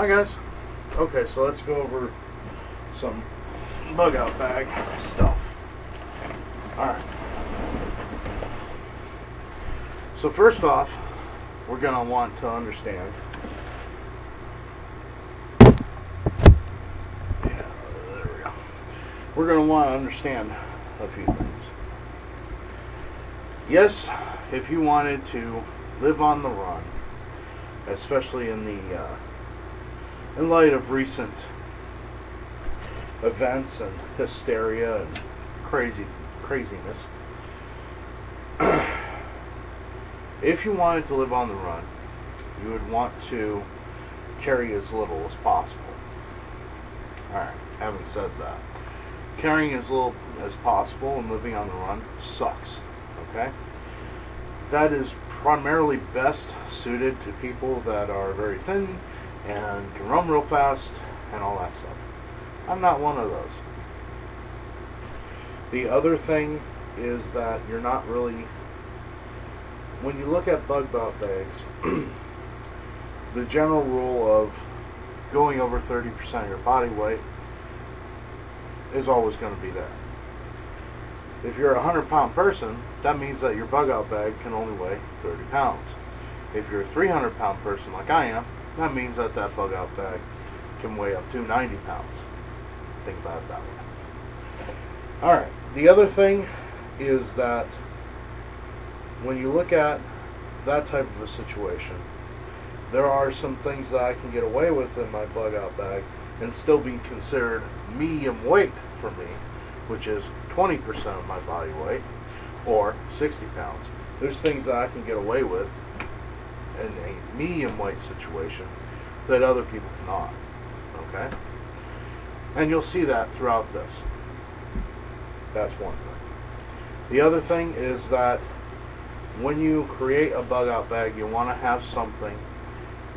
Hi guys. Okay, so let's go over some bug out bag stuff. Alright. So first off, we're going to want to understand. Yeah, there we go. We're going to want to understand a few things. Yes, if you wanted to live on the run, especially in light of recent events and hysteria and craziness, if you wanted to live on the run, you would want to carry as little as possible. Alright, having said that, carrying as little as possible and living on the run sucks. Okay? That is primarily best suited to people that are very thin and can run real fast and all that stuff. I'm not one of those. The other thing is that you're not really, when you look at bug bout bags, the general rule of going over 30% of your body weight is always going to be there. If you're a 100-pound person, that means that your bug out bag can only weigh 30 pounds. If you're a 300-pound person like I am, that means that that bug out bag can weigh up to 90 pounds. Think about it that way. Alright, the other thing is that when you look at that type of a situation, there are some things that I can get away with in my bug out bag and still be considered medium weight for me, which is 20% of my body weight, or 60 pounds. There's things that I can get away with in a medium weight situation that other people cannot. Okay? And you'll see that throughout this. That's one thing. The other thing is that when you create a bug out bag, you want to have something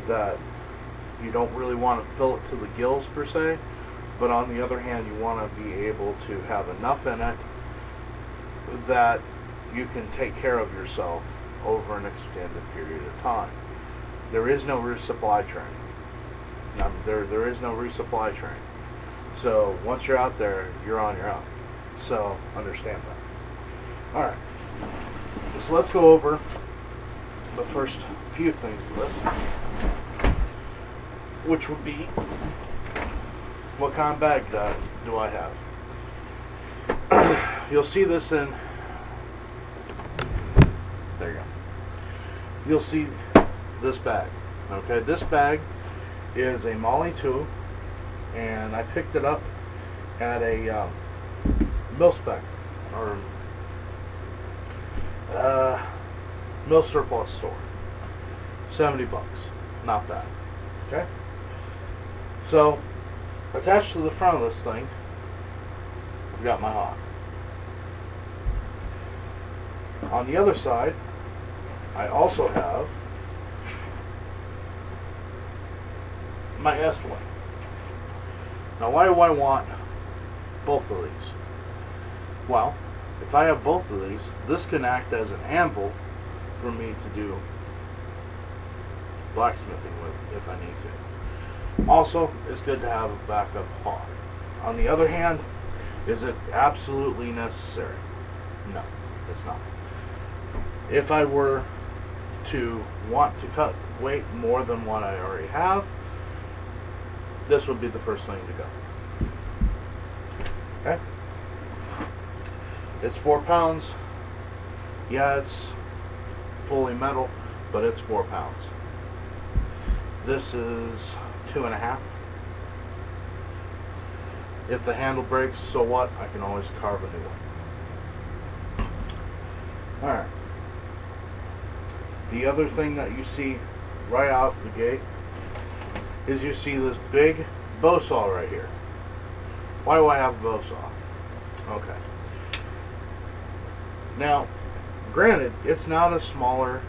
that you don't really want to fill it to the gills per se, but on the other hand, you want to be able to have enough in it that you can take care of yourself over an extended period of time. There is no resupply train. There is no resupply train. So once you're out there, you're on your own. So understand that. Alright. So let's go over the first few things of this, which would be, what kind of bag do I have? You'll see this in, there you go. You'll see this bag. Okay, this bag is a Molly 2, and I picked it up at a mil-spec, or mil surplus store. $70, not bad. Okay? So, attached to the front of this thing, I've got my Hawk. On the other side, I also have my Estwing. Now, why do I want both of these? Well, if I have both of these, this can act as an anvil for me to do blacksmithing with if I need to. Also, it's good to have a backup Hawk. On the other hand, is it absolutely necessary? No, it's not. If I were to want to cut weight more than what I already have, this would be the first thing to go. Okay? It's 4 pounds. Yeah, it's fully metal, but it's 4 pounds. This is 2.5. If the handle breaks, so what? I can always carve a new one. Alright. The other thing that you see right out the gate is you see this big bow saw right here. Why do I have a bow saw? Okay. Now, granted, it's not a smaller,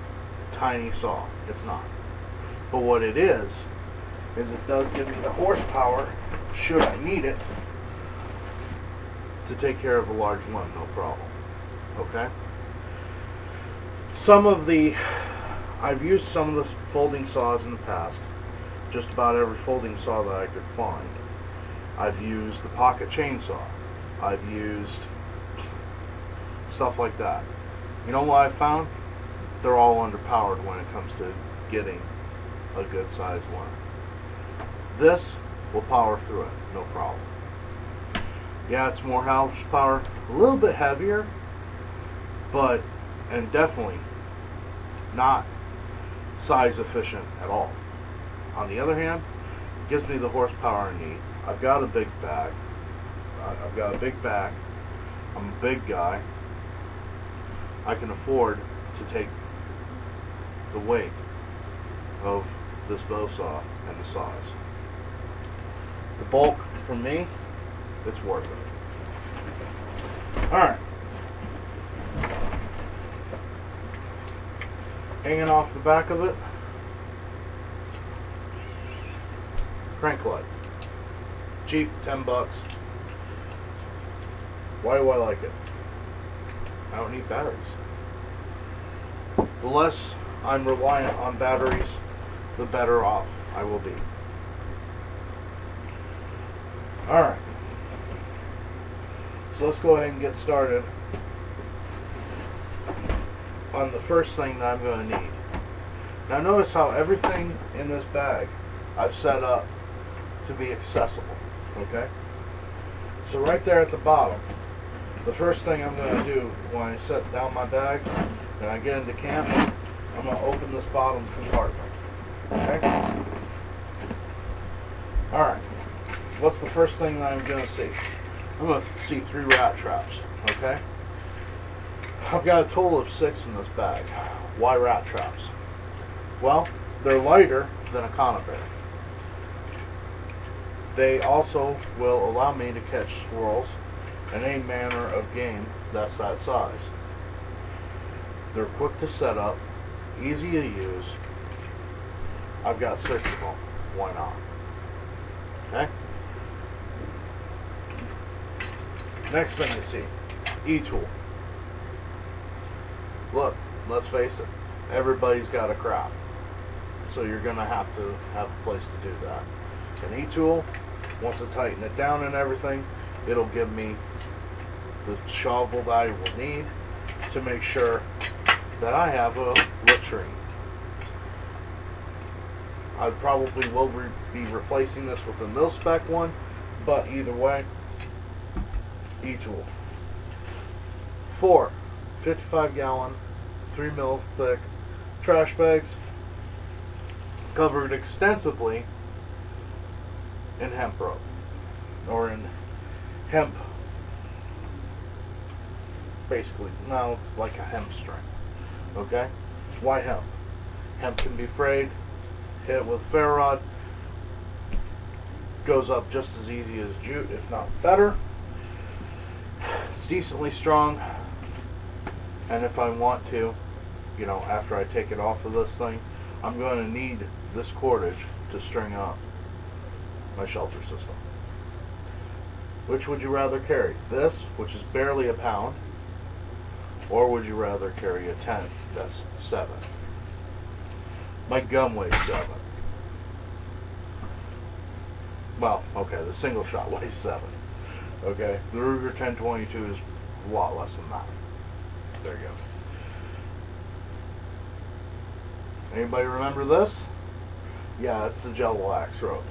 tiny saw. It's not. But what it is it does give me the horsepower, should I need it, to take care of a large limb, no problem. Okay? I've used some of the folding saws in the past. just about every folding saw that I could find. I've used the pocket chainsaw. I've used stuff like that. You know what I found? They're all underpowered when it comes to getting a good size line. This will power through it, no problem. Yeah, it's more horsepower, a little bit heavier, but, and definitely not size efficient at all. On the other hand, it gives me the horsepower I need. I've got a big back. I'm a big guy. I can afford to take the weight of this bow saw and the size. The bulk, for me, it's worth it. Alright. Hanging off the back of it, crank light. Cheap, 10 bucks. Why do I like it? I don't need batteries. The less I'm reliant on batteries, the better off I will be. Alright. So let's go ahead and get started on the first thing that I'm going to need. Now notice how everything in this bag I've set up to be accessible. Okay? So right there at the bottom, the first thing I'm going to do when I set down my bag and I get into camp, I'm going to open this bottom compartment. Okay? Alright. What's the first thing that I'm going to see? I'm going to see 3 rat traps. Okay? I've got a total of 6 in this bag. Why rat traps? Well, they're lighter than a conibear. They also will allow me to catch squirrels and any manner of game that's that size. They're quick to set up, easy to use. I've got 6 of them. Why not? Okay? Next thing you see, e-tool. Look, let's face it, everybody's got a crop. So you're going to have a place to do that. An e-tool, once I tighten it down and everything, it'll give me the shovel that I will need to make sure that I have a latrine. I probably will be replacing this with a mil-spec one, but either way, e-tool. 4 55-gallon, 3 mil thick trash bags covered extensively in hemp rope, or in hemp, basically. No, it's like a hemp string. Okay? Why hemp? Hemp can be frayed, hit with a ferro rod, goes up just as easy as jute, if not better. It's decently strong, and if I want to, you know, after I take it off of this thing, I'm going to need this cordage to string up my shelter system. Which would you rather carry? This, which is barely a pound, or would you rather carry a 10 that's 7? My gun weighs 7. Well, okay, the single shot weighs 7. Okay, the Ruger 1022 is a lot less than that. There you go. Anybody remember this? Yeah, it's the Jello axe rope.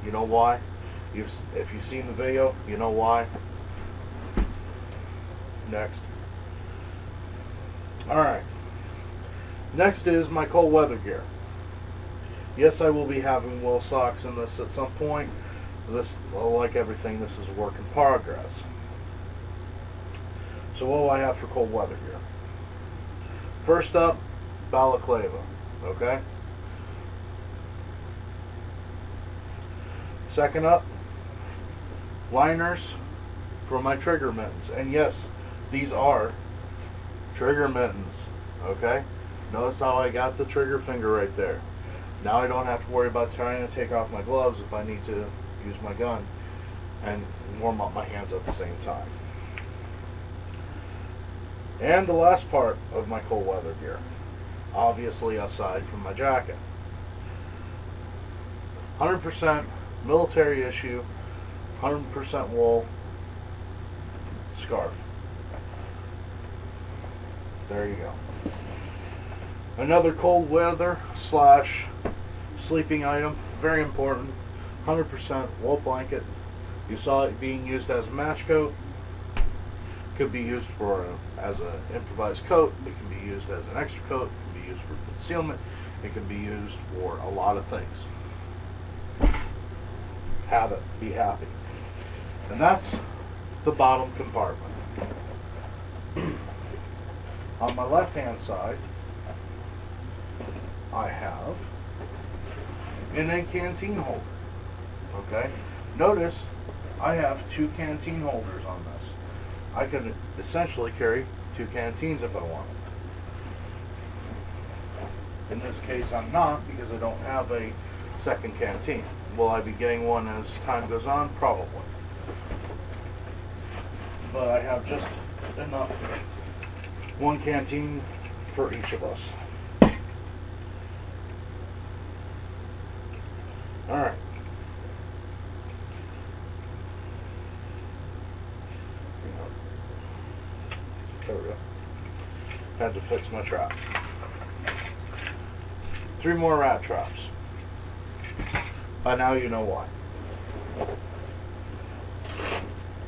You know why? If you've seen the video, you know why. Next. Alright. Next is my cold weather gear. Yes, I will be having wool socks in this at some point. This, well, like everything, this is a work in progress. So what do I have for cold weather gear? First up, balaclava. Okay? Second up, liners for my trigger mittens. And yes, these are trigger mittens. Okay? Notice how I got the trigger finger right there. Now I don't have to worry about trying to take off my gloves if I need to use my gun and warm up my hands at the same time. And the last part of my cold weather gear, obviously aside from my jacket. 100% military issue, 100% wool scarf. There you go. Another cold weather slash sleeping item, very important. 100% wool blanket. You saw it being used as a match coat. Could be used as an improvised coat. It can be used as an extra coat. It can be used for concealment. It can be used for a lot of things. Have it. Be happy. And that's the bottom compartment. On my left hand side, I have a canteen holder. Okay? Notice I have 2 canteen holders on this. I could essentially carry 2 canteens if I wanted. In this case I'm not, because I don't have a second canteen. Will I be getting one as time goes on? Probably. But I have just enough, 1 canteen for each of us. Alright. There we go. Had to fix my trap. 3 more rat traps. By now you know why.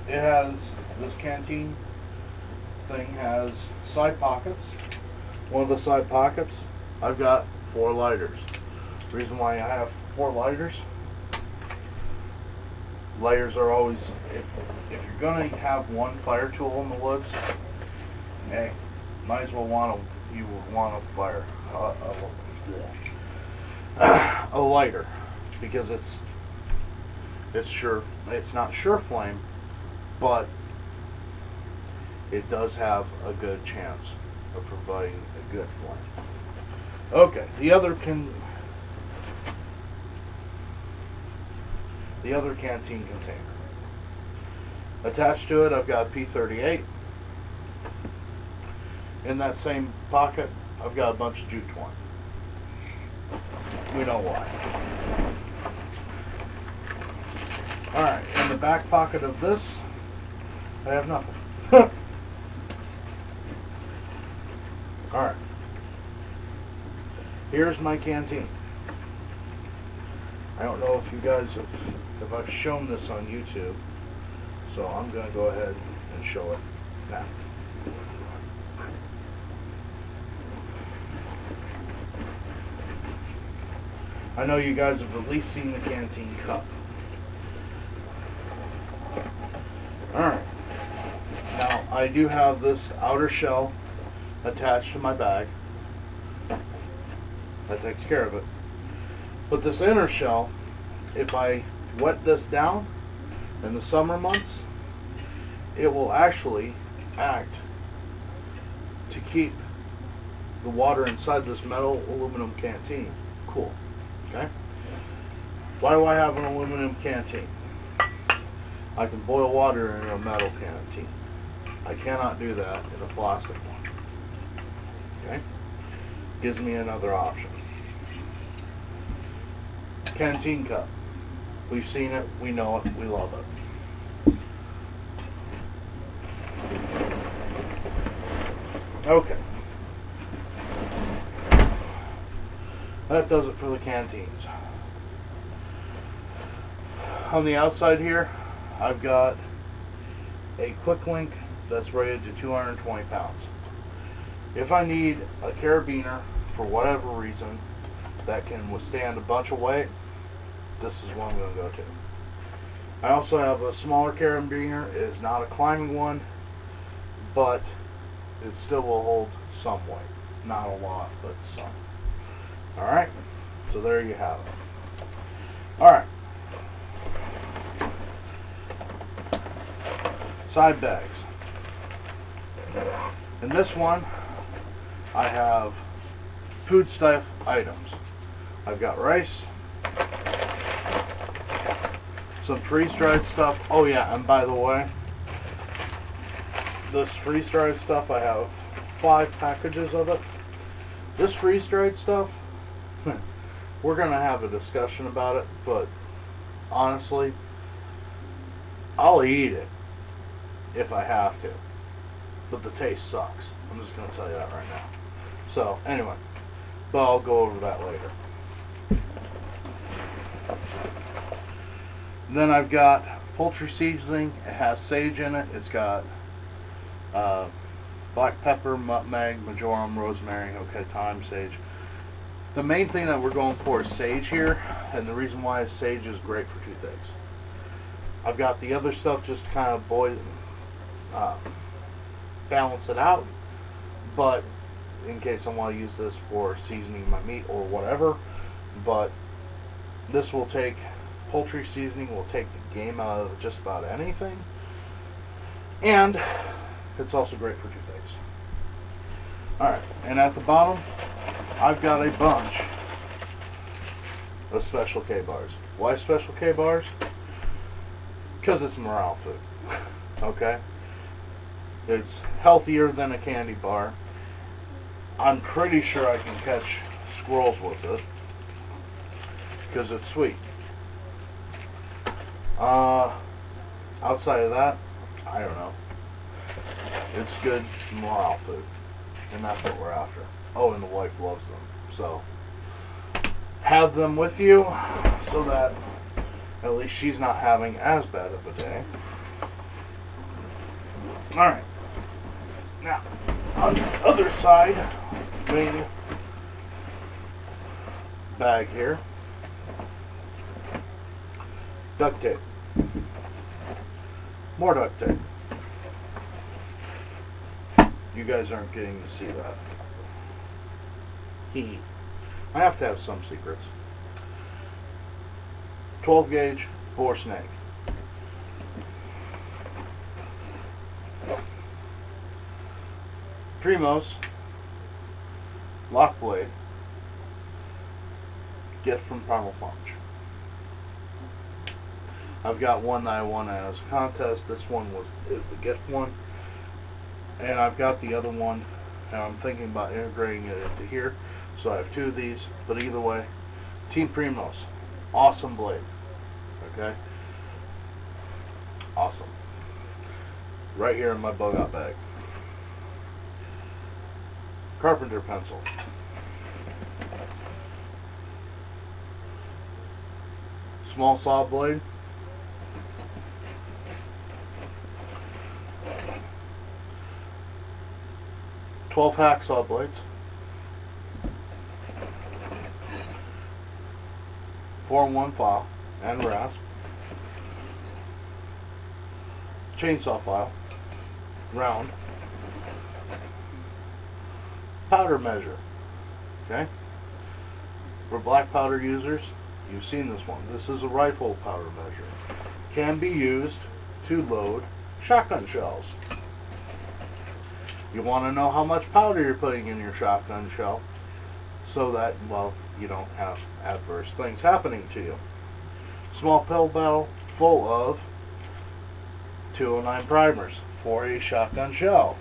It has, this canteen thing has side pockets. One of the side pockets, I've got 4 lighters. The reason why I have 4 lighters, lighters are always, if you're gonna have one fire tool in the woods, hey, might as well want a lighter, because it's not sure flame, but it does have a good chance of providing a good flame. Okay, the other canteen container. Attached to it, I've got a P38. In that same pocket, I've got a bunch of jute twine. We know why. Alright, in the back pocket of this, I have nothing. Alright. Here's my canteen. I don't know if you guys if I've shown this on YouTube, so I'm going to go ahead and show it now. I know you guys have at least seen the canteen cup. Alright. Now, I do have this outer shell attached to my bag. That takes care of it. But this inner shell, if I wet this down in the summer months, it will actually act to keep the water inside this metal aluminum canteen cool. Okay? Why do I have an aluminum canteen? I can boil water in a metal canteen. I cannot do that in a plastic one. Okay? Gives me another option. Canteen cup. We've seen it, we know it, we love it. Okay. That does it for the canteens. On the outside here, I've got a quick link that's rated to 220 pounds. If I need a carabiner for whatever reason that can withstand a bunch of weight, this is one I'm going to go to. I also have a smaller carabiner. It is not a climbing one, but it still will hold some weight. Not a lot, but some. Alright, so there you have it. Alright. Side bags. In this one, I have foodstuff items. I've got rice, some freeze-dried stuff. Oh yeah, and by the way, this freeze-dried stuff, I have 5 packages of it. This freeze-dried stuff, we're going to have a discussion about it, but honestly, I'll eat it if I have to. But the taste sucks. I'm just going to tell you that right now. So, anyway, but I'll go over that later. Then I've got poultry seasoning. It has sage in it. It's got black pepper, nutmeg, marjoram, rosemary, okay, thyme, sage. The main thing that we're going for is sage here, and the reason why is sage is great for toothaches. I've got the other stuff just to kind of balance it out, but in case I want to use this for seasoning my meat or whatever, but this will take, poultry seasoning will take the game out of just about anything, and it's also great for toothaches. Alright, and at the bottom, I've got a bunch of Special K bars. Why Special K bars? Because it's morale food. Okay? It's healthier than a candy bar. I'm pretty sure I can catch squirrels with it because it's sweet. Outside of that, I don't know. It's good morale food, and that's what we're after. Oh, and the wife loves them, so have them with you so that at least she's not having as bad of a day. Alright, now on the other side, main bag here, duct tape. More duct tape. You guys aren't getting to see that. I have to have some secrets. 12 gauge bore snake. Primos lock blade. Gift from Primal Punch. I've got one that I won as a contest. This one is the gift one. And I've got the other one, and I'm thinking about integrating it into here. So I have two of these, but either way, Team Primos, awesome blade. Okay? Awesome. Right here in my bug out bag. Carpenter pencil. Small saw blade. Twelve hacksaw blades. 4-in-1 file and rasp. Chainsaw file. Round. Powder measure. Okay? For black powder users, you've seen this one. This is a rifle powder measure. Can be used to load shotgun shells. You want to know how much powder you're putting in your shotgun shell so that, well, you don't have adverse things happening to you. Small pill bottle full of 209 primers for a shotgun shell.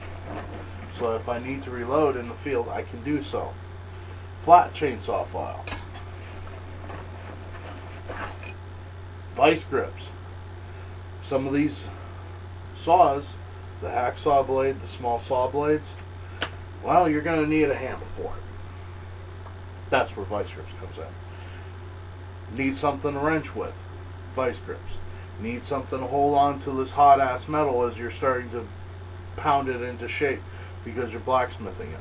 So if I need to reload in the field, I can do so. Flat chainsaw file. Vice grips. Some of these saws, the hacksaw blade, the small saw blades, well, you're going to need a handle for it. That's where vice grips comes in. Need something to wrench with, vice grips. Need something to hold on to this hot ass metal as you're starting to pound it into shape because you're blacksmithing it.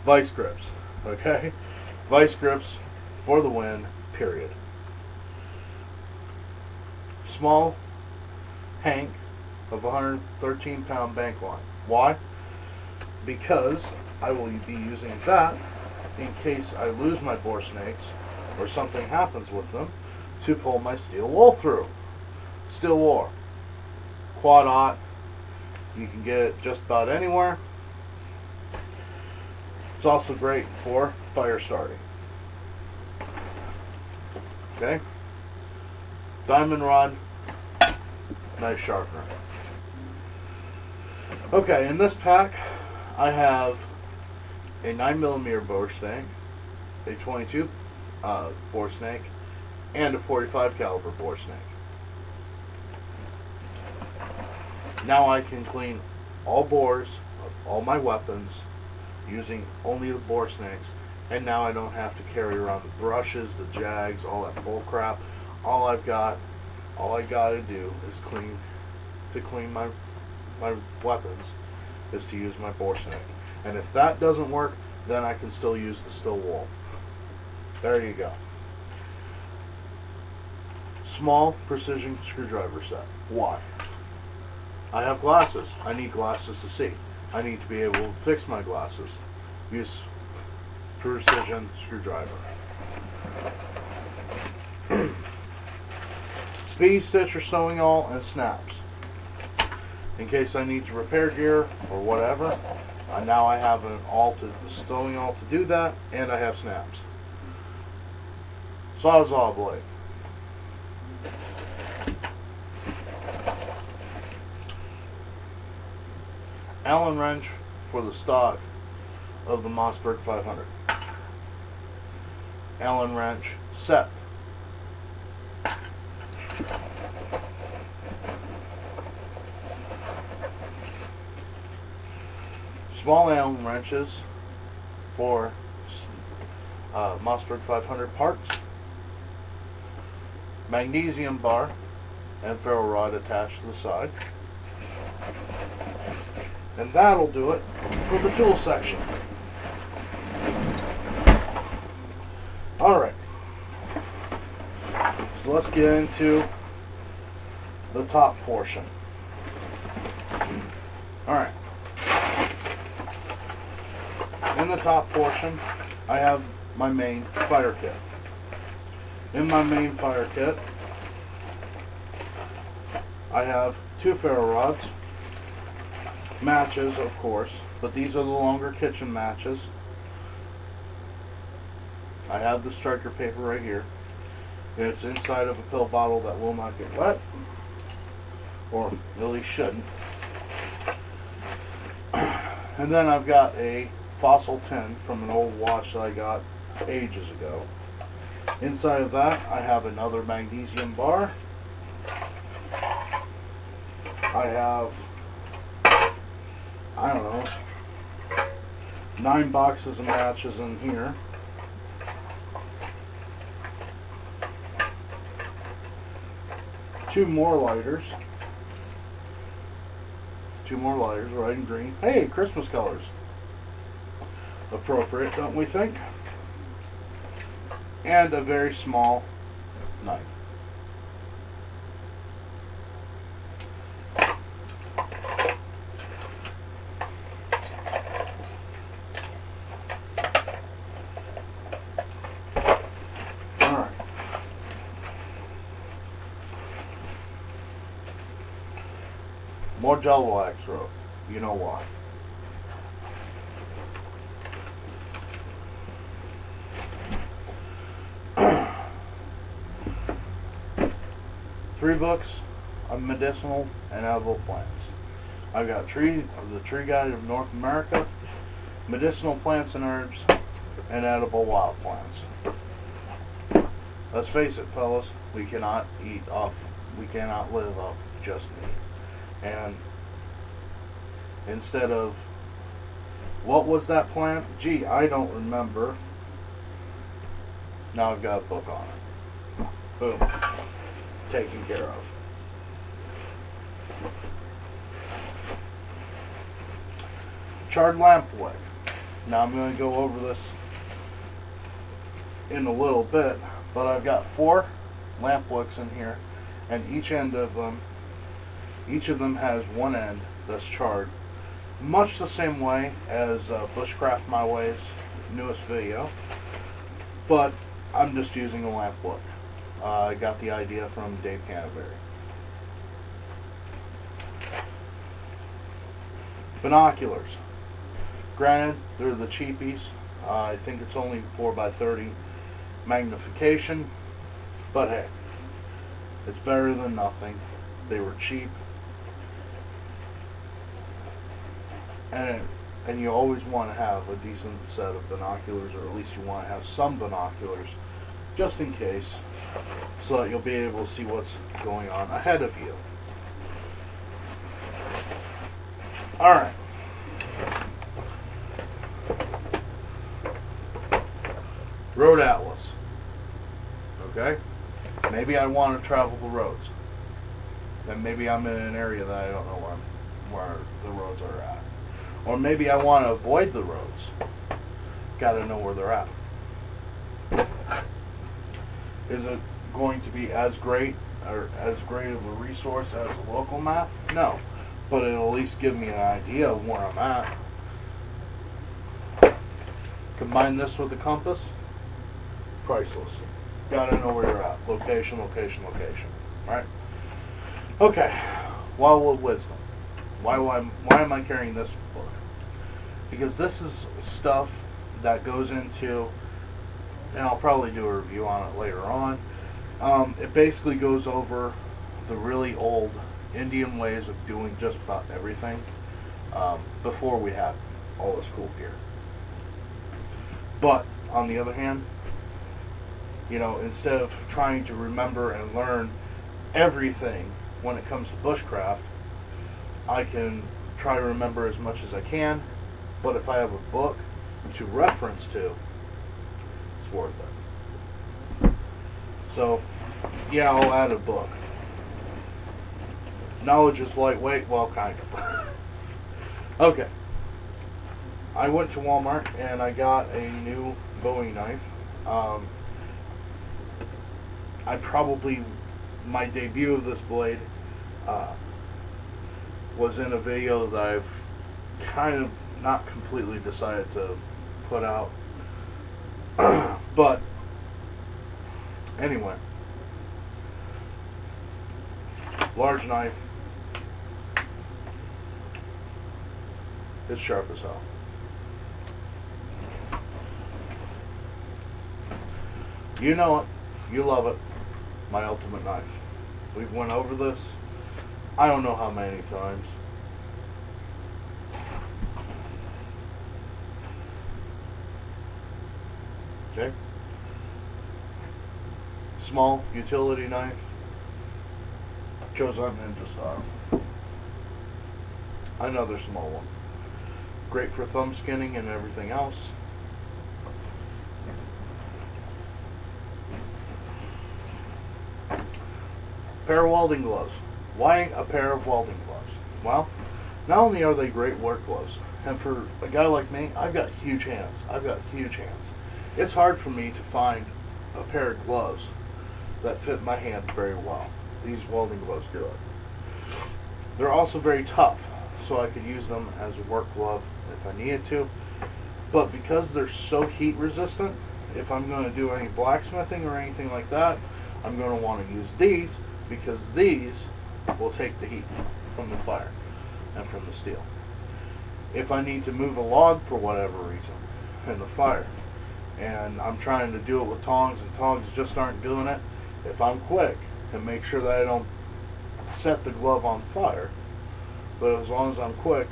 Vice grips, okay? Vice grips for the win, period. Small hank of 113 pound bank line. Why? Because I will be using that in case I lose my bore snakes or something happens with them to pull my steel wool through. Steel wool. Quad aught. You can get it just about anywhere. It's also great for fire starting. Okay? Diamond rod. Nice sharpener. Okay, in this pack I have a 9mm bore snake, a 22 bore snake and a .45 caliber bore snake. Now I can clean all bores of all my weapons using only the bore snakes, and now I don't have to carry around the brushes, the jags, all that bull crap. All I gotta do is clean my weapons is to use my bore snake. And if that doesn't work, then I can still use the steel wool. There you go. Small precision screwdriver set. Why? I have glasses. I need glasses to see. I need to be able to fix my glasses. Use precision screwdriver. Speed, stitch, or sewing awl, and snaps. In case I need to repair gear or whatever, now I have an sewing awl to do that, and I have snaps. Sawzall blade. Allen wrench for the stock of the Mossberg 500. Allen wrench set. Small Allen wrenches for Mossberg 500 parts. Magnesium bar and ferro rod attached to the side. And that'll do it for the tool section. Alright. So let's get into the top portion. Alright. In the top portion, I have my main fire kit. In my main fire kit, I have 2 ferro rods, matches, of course, but these are the longer kitchen matches. I have the striker paper right here. It's inside of a pill bottle that will not get wet, or really shouldn't. And then I've got a fossil tin from an old watch that I got ages ago. Inside of that, I have another magnesium bar. I have, I don't know, 9 boxes of matches in here. Two more lighters, red and green. Hey, Christmas colors. Appropriate, don't we think? And a very small knife. Alright. More gel wax rope. You know why. Three books of medicinal and edible plants. I've got the Tree Guide of North America, medicinal plants and herbs, and edible wild plants. Let's face it, fellas, we cannot live off just meat. And instead of, what was that plant? Gee, I don't remember. Now I've got a book on it. Boom. Taken care of. Charred lamp wick. Now I'm going to go over this in a little bit, but I've got 4 lamp wicks in here, and each of them has one end that's charred, much the same way as Bushcraft My Way's newest video, but I'm just using a lamp wick. I got the idea from Dave Canterbury. Binoculars. Granted, they're the cheapies. I think it's only 4x30 magnification, but hey, it's better than nothing. They were cheap, and you always want to have a decent set of binoculars, or at least you want to have some binoculars just in case, so that you'll be able to see what's going on ahead of you. Alright. Road Atlas. Okay? Maybe I want to travel the roads. Then maybe I'm in an area that I don't know where the roads are at. Or maybe I want to avoid the roads. Gotta know where they're at. Is it going to be as great or as great of a resource as a local map? No. But it'll at least give me an idea of where I'm at. Combine this with the compass, priceless. Gotta know where you're at. Location, location, location. Right? Okay. Wildwood Wisdom. Why am I carrying this book? Because this is stuff that goes into, and I'll probably do a review on it later on. It basically goes over the really old Indian ways of doing just about everything before we had all this cool gear. But on the other hand, you know, instead of trying to remember and learn everything when it comes to bushcraft, I can try to remember as much as I can, but if I have a book to reference to, it's worth it. So, yeah, I'll add a book. Knowledge is lightweight, well, kind of. Okay. I went to Walmart and I got a new Bowie knife. My debut of this blade was in a video that I've kind of not completely decided to put out. But, anyway. Large knife. It's sharp as hell. You know it. You love it. My ultimate knife. We've went over this I don't know how many times. Okay. Small utility knife. Chose on Ninja style. Another small one. Great for thumb skinning and everything else. Pair of welding gloves. Why a pair of welding gloves? Well, not only are they great work gloves, and for a guy like me, I've got huge hands. It's hard for me to find a pair of gloves that fit my hand very well. These welding gloves do it. They're also very tough, so I could use them as a work glove if I needed to. But because they're so heat resistant, if I'm going to do any blacksmithing or anything like that, I'm going to want to use these, because these will take the heat from the fire and from the steel. If I need to move a log for whatever reason in the fire, and I'm trying to do it with tongs and tongs just aren't doing it, if I'm quick and make sure that I don't set the glove on fire, but as long as I'm quick,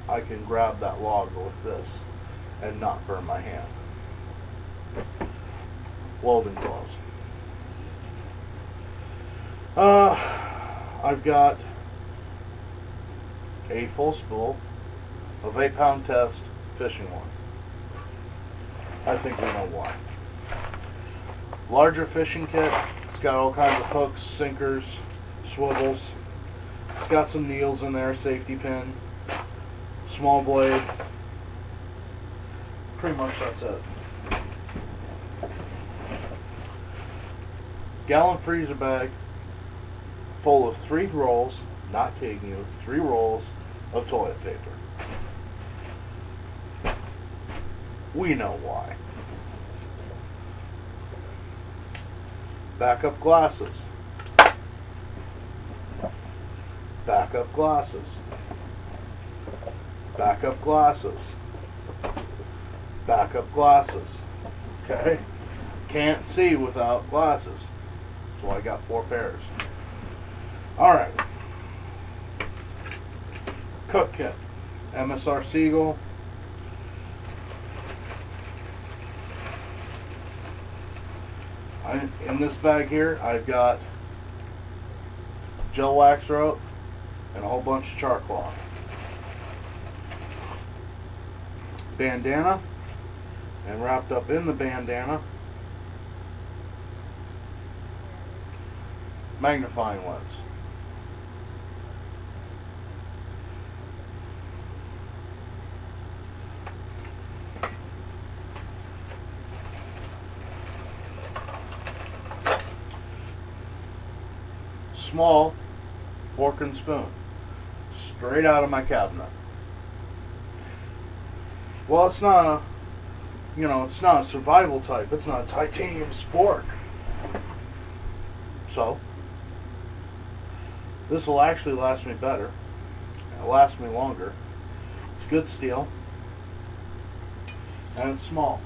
I can grab that log with this and not burn my hand. Welding gloves. I've got a full spool of 8-pound test fishing line. I think we know why. Larger fishing kit. It's got all kinds of hooks, sinkers, swivels. It's got some needles in there, safety pin, small blade. Pretty much that's it. Gallon freezer bag full of 3 rolls, not kidding you, 3 rolls of toilet paper. We know why. Backup glasses. Backup glasses. Backup glasses. Backup glasses. Okay? Can't see without glasses. So I got 4 pairs. Alright. Cook kit. MSR Seagull. In this bag here, I've got gel wax rope and a whole bunch of char cloth. Bandana, and wrapped up in the bandana, magnifying lens. Small fork and spoon, straight out of my cabinet. Well, it's not a, it's not a survival type. It's not a titanium spork. So, this will actually last me better. It'll last me longer. It's good steel. And it's small.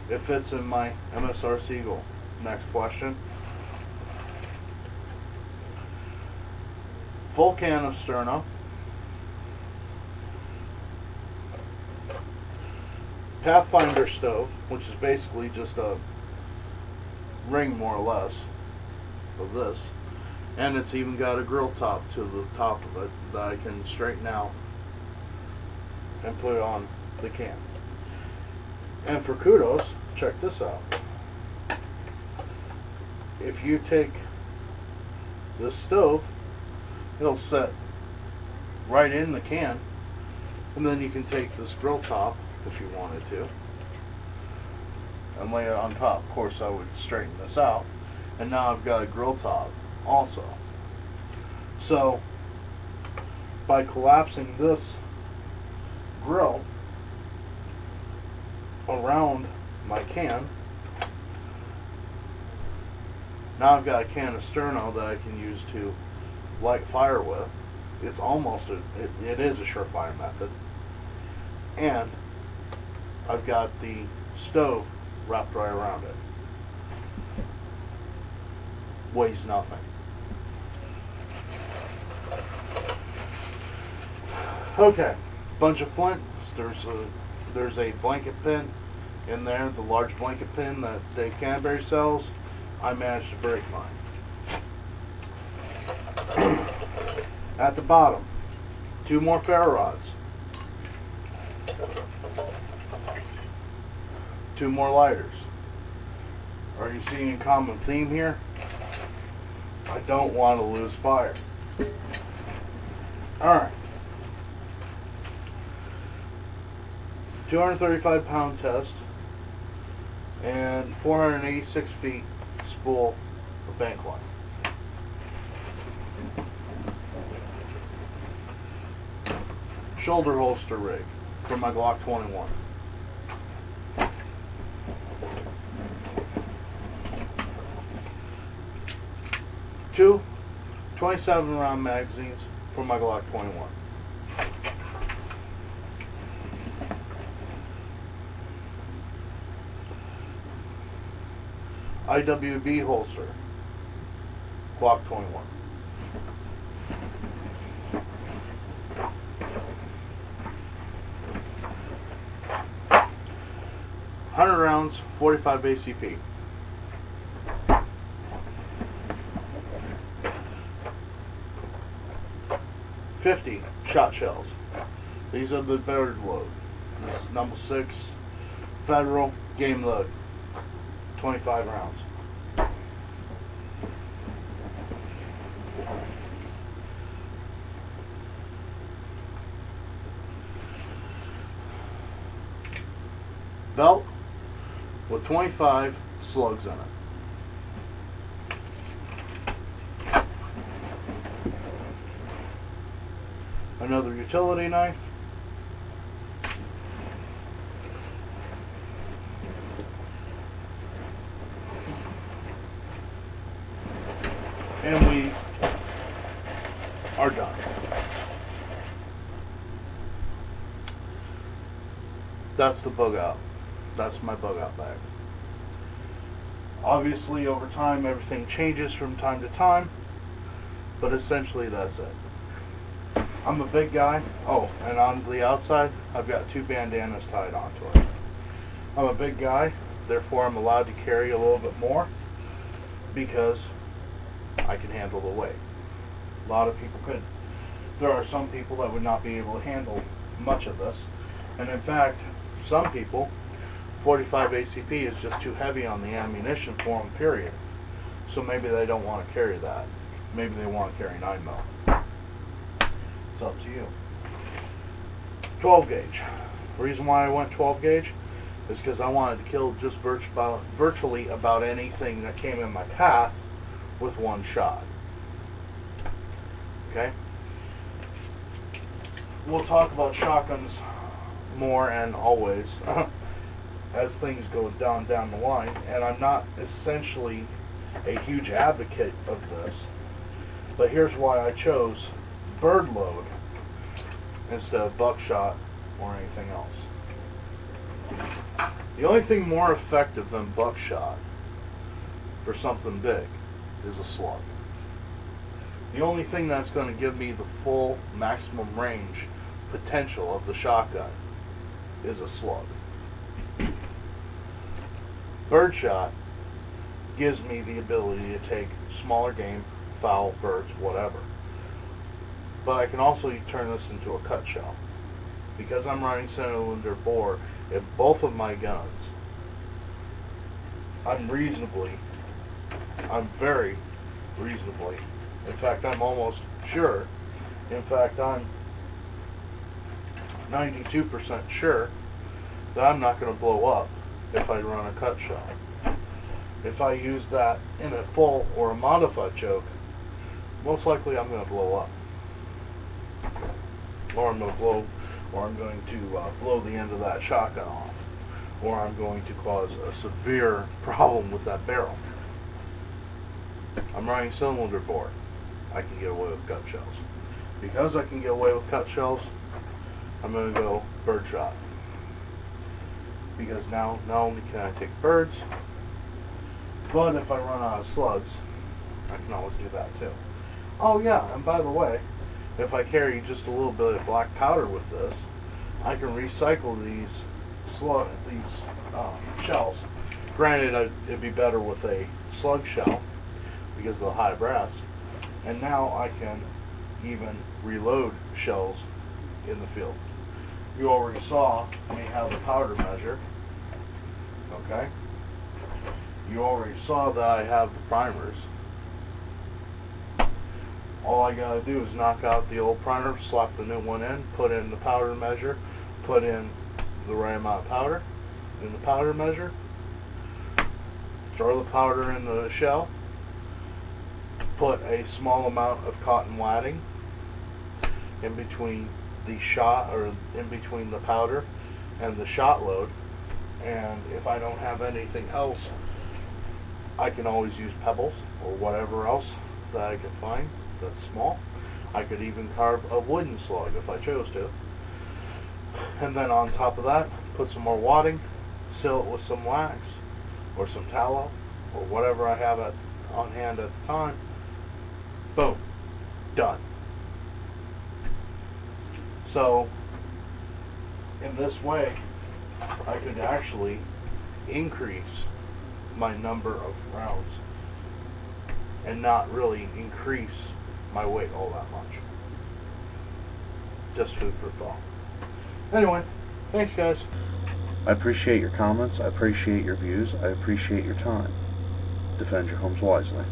It fits in my MSR Seagull. Next question. Full can of Sterno. Pathfinder stove, which is basically just a ring more or less of this. And it's even got a grill top to the top of it that I can straighten out and put on the can. And for kudos, check this out. If you take this stove, it'll set right in the can, and then you can take this grill top if you wanted to and lay it on top. Of course, I would straighten this out, and now I've got a grill top also. So by collapsing this grill around my can, now I've got a can of Sterno that I can use to light fire with. It's almost it is a surefire method, and I've got the stove wrapped right around it. Weighs nothing. Okay, bunch of flint. There's a blanket pin in there, the large blanket pin that Dave Canterbury sells. I managed to break mine. At the bottom, 2 more ferro rods, 2 more lighters. Are you seeing a common theme here? I don't want to lose fire. Alright. 235-pound test and 486 feet spool of bank line. Shoulder holster rig for my Glock 21. Two 27-round magazines for my Glock 21. IWB holster, Glock 21. Rounds, 45 ACP. 50 shot shells. These are the bird load. This is number 6 federal game load. 25 rounds. Belt with 25 slugs in it. Another utility knife. And we are done. That's the bug out. That's my bug out bag. Obviously, over time, everything changes from time to time, but essentially that's it. I'm a big guy. Oh, and on the outside, I've got 2 bandanas tied onto it. I'm a big guy, Therefore, I'm allowed to carry a little bit more because I can handle the weight. A lot of people couldn't. There are some people that would not be able to handle much of this. And in fact, some people, 45 ACP is just too heavy on the ammunition for them, period. So maybe they don't want to carry that. Maybe they want to carry 9mm. It's up to you. 12 gauge. The reason why I went 12 gauge is because I wanted to kill just virtually about anything that came in my path with one shot. Okay? We'll talk about shotguns more and always as things go down the line, and I'm not essentially a huge advocate of this, but here's why I chose bird load instead of buckshot or anything else. The only thing more effective than buckshot for something big is a slug. The only thing that's going to give me the full maximum range potential of the shotgun is a slug. Birdshot gives me the ability to take smaller game, fowl, birds, whatever. But I can also turn this into a cut shell. Because I'm running cylinder bore in both of my guns, I'm very reasonably, in fact I'm almost sure, in fact I'm 92% sure that I'm not going to blow up if I run a cut shell. If I use that in a full or a modified choke, most likely I'm going to blow up. Or I'm going to blow the end of that shotgun off. Or I'm going to cause a severe problem with that barrel. I'm running cylinder bore. I can get away with cut shells. Because I can get away with cut shells, I'm going to go birdshot. Because now, not only can I take birds, but if I run out of slugs, I can always do that too. Oh yeah, and by the way, if I carry just a little bit of black powder with this, I can recycle these shells. Granted, it'd be better with a slug shell because of the high brass. And now I can even reload shells in the field. You already saw me have the powder measure. Okay? You already saw that I have the primers. All I gotta do is knock out the old primer, slap the new one in, put in the powder measure, put in the right amount of powder in the powder measure, throw the powder in the shell, put a small amount of cotton wadding in between the shot, or in between the powder and the shot load, and if I don't have anything else, I can always use pebbles or whatever else that I can find that's small. I could even carve a wooden slug if I chose to. And then on top of that, put some more wadding, seal it with some wax or some tallow or whatever I have on hand at the time. Boom. Done. So, in this way, I could actually increase my number of rounds and not really increase my weight all that much. Just food for thought. Anyway, thanks guys. I appreciate your comments. I appreciate your views. I appreciate your time. Defend your homes wisely.